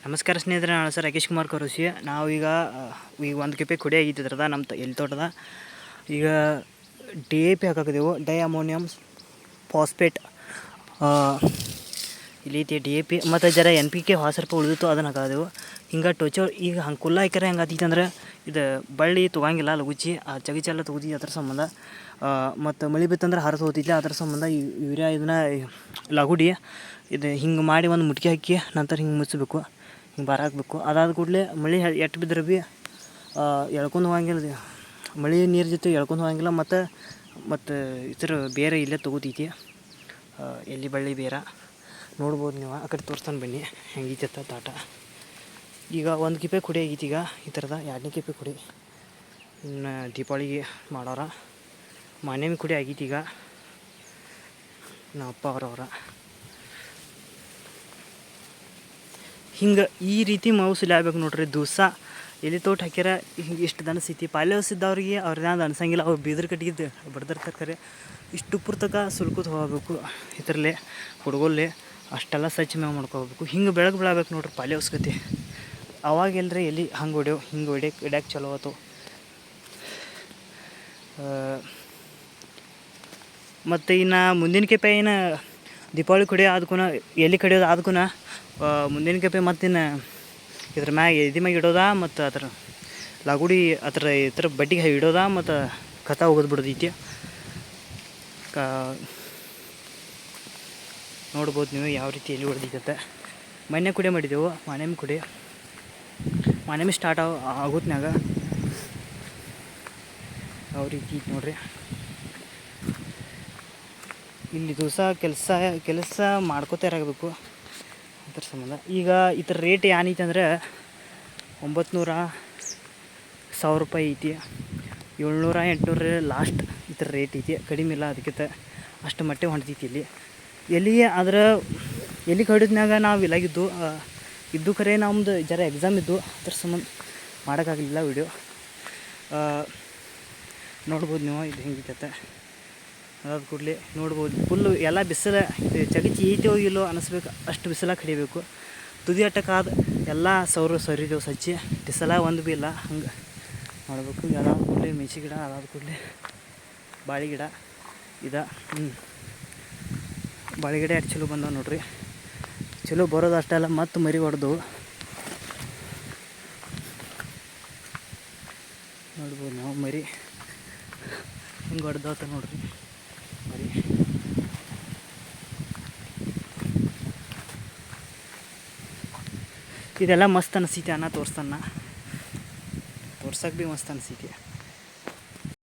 ನಮಸ್ಕಾರ ಸ್ನೇಹಿತರೆ, ನಾನು ಸರ್ ರಾಕೇಶ್ ಕುಮಾರ್ ಕರೋಶಿ. ನಾವೀಗ ಒಂದು ಕೆಪೆ ಕುಡಿ ಆಗಿದ್ದರದ ನಮ್ಮ ಎಲ್ಲಿ ತೋಟದ ಈಗ DAP ಹಾಕಿದೆವು, ಡೈ ಅಮೋನಿಯಂ ಫಾಸ್ಫೇಟ್. ಇಲ್ಲಿ ಐತಿ DAP ಮತ್ತು ಜರ NPK ಹೊಸ ರೂಪಾಯಿ ಉಳಿದಿತ್ತು, ಅದನ್ನು ಹಾಕಿದೆವು. ಹಿಂಗೆ ಟೊಚೋ ಈಗ ಹಂಗೆ ಕುಲ್ಲ ಹಾಕ್ಯಾರ ಹೆಂಗೆ ಆತೈತೆ ಅಂದ್ರೆ ಇದು ಬಳ್ಳಿ ತೊಗೊಂಗಿಲ್ಲ, ಲಗುಚಿ ಆ ಚಗಿಚಿ ಎಲ್ಲ ತೊಗೋತೈತಿ. ಅದ್ರ ಸಂಬಂಧ ಮತ್ತು ಮಳೆ ಬಿತ್ತಂದ್ರೆ ಹರಿದು ಹೋಗ್ತೈತಿ. ಅದ್ರ ಸಂಬಂಧ ಯೂರಿಯಾ ಇದನ್ನು ಲಗುಡಿ ಇದು ಹಿಂಗೆ ಮಾಡಿ ಒಂದು ಮುಟ್ಕಿ ಹಾಕಿ ನಂತರ ಹಿಂಗೆ ಮುಚ್ಚಬೇಕು, ಹಿಂಗೆ ಬಾರ ಹಾಕಬೇಕು. ಅದಾದ ಕೂಡಲೇ ಮಳೆ ಎಟ್ಟು ಬಿದ್ದರೆ ಭೀ ಎಳ್ಕೊಂಡು ಹೋಗಂಗಿಲ್ಲ, ಮಳೆ ನೀರು ಜೊತೆ ಎಳ್ಕೊಂಡು ಹೋಗಂಗಿಲ್ಲ. ಮತ್ತು ಇದ್ರ ಬೇರೆ ಇಲ್ಲೇ ತೊಗೋತೈತಿ, ಎಲ್ಲಿ ಬಳ್ಳಿ ಬೇರೆ ನೋಡ್ಬೋದು ನೀವು. ಆ ಕಡೆ ತೋರಿಸ್ತಾನೆ ಬನ್ನಿ ಹೆಂಗೈತೆ ತಾಟ. ಈಗ ಒಂದು ಕಿಪೆ ಕುಡಿ ಆಗೈತಿ, ಈಗ ಈ ಥರದ 2ನೇ ಕಿಪೆ ಕುಡಿ ಇನ್ನು ದೀಪಾವಳಿಗೆ ಮಾಡೋರ. ಮಾನ್ಯಮಿ ಕುಡಿ ಆಗೈತಿ ಈಗ ನಮ್ಮ ಅಪ್ಪ ಅವರವರ. ಹಿಂಗೆ ಈ ರೀತಿ ಮೌಸಲಿ ಆಗ್ಬೇಕು ನೋಡ್ರಿ. ದಿವಸ ಎಲ್ಲಿ ತೋಟ ಹಾಕ್ಯಾರ ಹಿಂಗೆ ಇಷ್ಟು ದನಸೈತಿ. ಪಾಲ್ಯವಸಿದ್ದವ್ರಿಗೆ ಅವ್ರದ್ದು ಅನ್ಸಂಗಿಲ್ಲ, ಅವ್ರು ಬೀದ್ರ ಕಟ್ಟಿಗಿದ್ದು ಬಡ್ದಿರ್ತಾರೆ. ಇಷ್ಟು ಪುರ್ತಕ ಸುಲ್ಕೋದು ಹೋಗಬೇಕು ಇದರಲ್ಲೇ ಹುಡುಗಲ್ಲೇ ಅಷ್ಟೆಲ್ಲ ಸ್ವಚ್ಛ ಮೇವು ಮಾಡ್ಕೋಬೇಕು. ಹಿಂಗೆ ಬೆಳಗ್ಗೆ ಬೆಳಬೇಕು ನೋಡ್ರಿ ಪಾಲ್ಯವಸ್ಕತಿ. ಅವಾಗೆಲ್ಲರೆ ಎಲ್ಲಿ ಹಂಗೆ ಹೊಡೆವು, ಹಿಂಗೆ ಹಿಡ್ಯಾಕೆ ಚಲೋ ಆಯ್ತು. ಮತ್ತು ಇನ್ನು ಮುಂದಿನ ಕೆಪೆ ಏನು ದೀಪಾವಳಿ ಕಡಿಯೋ ಆದ್ಕೂನ ಎಲ್ಲಿ ಕಡಿಯೋದು ಆದ್ಕೂನ ಮುಂದಿನ ಕೆಪೆ ಮತ್ತಿನ್ನು ಇದ್ರ ಮ್ಯಾಗ ಇಡೋದ ಮತ್ತು ಅದ್ರ ಲಗುಡಿ ಇದ್ರ ಬಡ್ಡಿಗೆ ಇಡೋದ ಮತ್ತು ಕಥ ಹೋಗೋದು ಬಿಡೋದೈತಿ. ನೋಡ್ಬೋದು ನೀವು ಯಾವ ರೀತಿ ಎಲ್ಲಿ ಹೊಡೆದೈತೆ. ಮೊನ್ನೆ ಕುಡಿ ಮಾಡಿದೆವು, ಮಾನ್ಯಮಿ ಕುಡಿ. ಮಾನ್ಯಮಿ ಸ್ಟಾರ್ಟ್ ಆಗೋತ್ನಾಗ ಯಾವ ರೀತಿ ಐತೆ ನೋಡ್ರಿ. ಇಲ್ಲಿ ದಿವಸ ಕೆಲಸ ಮಾಡ್ಕೋತಾ ಇರಬೇಕು ಅದ್ರ ಸಂಬಂಧ. ಈಗ ಇದ್ರ ರೇಟ್ ಏನೈತೆ ಅಂದ್ರೆ 900 1000 ರೂಪಾಯಿ ಐತಿ, 700 800 ಲಾಸ್ಟ್ ಇದ್ರ ರೇಟ್ ಐತಿ. ಕಡಿಮೆ ಇಲ್ಲ, ಅದಕ್ಕಿಂತ ಅಷ್ಟು ಮಟ್ಟಿಗೆ ಹೊಂಟೈತಿ ಇಲ್ಲಿ. ಎಲ್ಲಿ ಕಡಿದ್ಮ್ಯಾಗ ನಾವು ಇಲ್ಲಾಗಿದ್ದು ಇದ್ದು ಖರೆ ನಮ್ದು ಜರ ಎಕ್ಸಾಮ್ ಇದ್ದು, ಅದ್ರ ಸಂಬಂಧ ಮಾಡೋಕ್ಕಾಗಲಿಲ್ಲ ವಿಡಿಯೋ. ನೋಡ್ಬೋದು ನೀವು ಇದು ಹೆಂಗಿಕತ್ತೆ. ಅದಾದ ಕೂಡಲೇ ನೋಡ್ಬೋದು ಫುಲ್ಲು ಎಲ್ಲ ಬಿಸಿಲು, ಇದು ಚಗಚಿ ಐತೋ ಇಲ್ಲೋ ಅನ್ನಿಸ್ಬೇಕು, ಅಷ್ಟು ಬಿಸಿಲಾಗ ಕಡಿಬೇಕು. ತುದಿ ಅಟ್ಟಕ್ಕಾದ ಎಲ್ಲ ಸರಿದೆವು ಸಚ್ಚಿ, ಬಿಸಿಲ ಒಂದು ಭೀ ಇಲ್ಲ. ಹಂಗೆ ಮಾಡಬೇಕು. ಅದಾದ ಕೂಡಲೇ ಮೆಣಸಿ ಗಿಡ, ಅದಾದ ಕೂಡಲೇ ಬಾಳೆ ಗಿಡ ಬಾಳೆ ಗಿಡ ಎಷ್ಟು ಚಲೋ ಬಂದವು ನೋಡ್ರಿ. ಚಲೋ ಬರೋದು ಅಷ್ಟೇ ಅಲ್ಲ, ಮತ್ತು ಮರಿ ಹೊಡೆದವು ನೋಡ್ಬೋದು ನಾವು. ಮರಿ ಹಿಂಗೆ ಹೊಡೆದವತ್ತ ನೋಡ್ರಿ ಮರಿ. ಇದೆಲ್ಲ ಮಸ್ತ್ ಅನಿಸೈತಿ, ತೋರ್ಸಕ್ಕೆ ಭೀ ಮಸ್ತ್ ಅನಿಸೈತಿ.